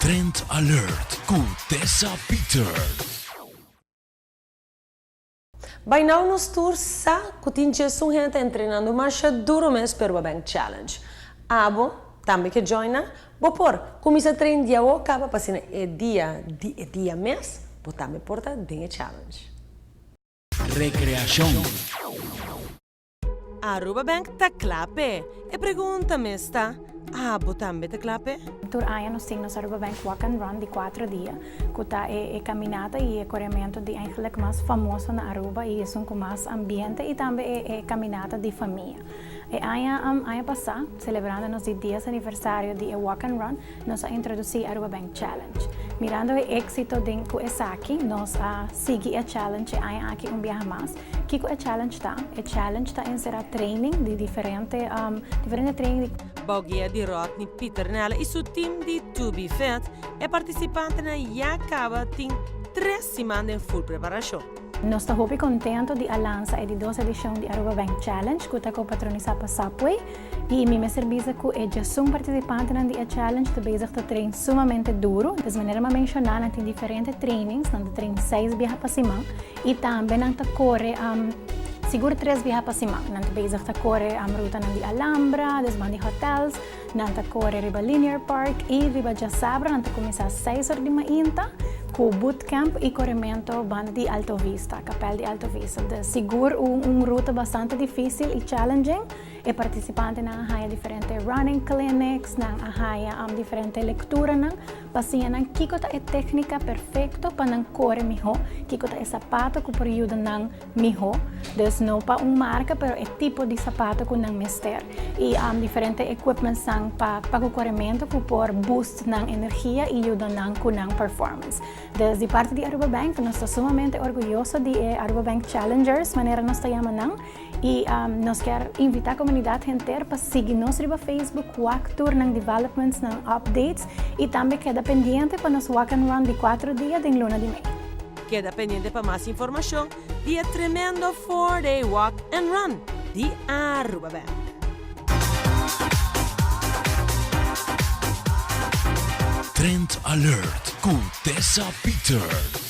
Trend Alert com Tessa Peters. By now nos tour sa kutinche sun gente treinando marcha duro mes per Bank Challenge. Abo também que joina, bo por começa trein dia o acaba passina dia mes, bo também porta dinhe challenge. Recreação. Aruba Bank ta clape e pergunta-me está. Abo também ta clape? Tur aia nos ting nos Aruba Bank Walk and Run de 4 dias, que tá caminhada e corrimento de eigenlijk mais famoso na Aruba e é com mais ambiente e também é caminhada de família. E aia passar, celebrando nos dias aniversário de Walk and Run, nós introduzi Aruba Bank Challenge. Mirando o êxito de Kuesaki, nós segui a challenge aia aqui viaje mais. Que a challenge tá? A challenge tá em será training de diferente training. Bogia di Rodney Peter Nella e suo team di To Be Fit e partecipante na acaba tem 3 semanas em full preparação. Nós estamos muito contentes de lançar a 12 edição de Aruba Bank Challenge, que está patronizada por Subway. E me serviço que já são participantes na challenge, que bezig te trein sumamente duro. De maneira a mencionar, tem diferentes trainings, não trein 6 viagens para cima e também não corre seguro 3 viagens para cima. Não bezig te corre ruta de Alhambra, desde de hotels, não corre riba Linear Park e riba Jasabra, não começa às 6 horas da manhã. Com bootcamp e corrimento banda de Alto Vista, Capel de Alto Vista. De seguro ruta bastante difícil e challenging. E participante na haya diferente running clinics, na haya diferente lectura na passiya nang kikota e técnica perfecto para nang correr miho, kikota e sapato que por ayuda nang miho. Dus no pa marca pero é tipo de sapato que nang mister. E diferente equipments nang pagkukorrimento que por boost nang energia e ayuda nang kunang performance. Desde parte de Aruba Bank, nós estamos sumamente orgulhosos de Aruba Bank Challengers, maneira nós estamos nang. E nós queremos invitar a comunidade inteira para seguir nos no Facebook, Walk Tour, ng developments, ng updates e também queda pendiente para nos Walk and Run de 4 dias em Luna de May. Queda pendiente para mais informação de tremendo 4-day Walk and Run de Aruba Bank. Trend Alert com Tessa Peters.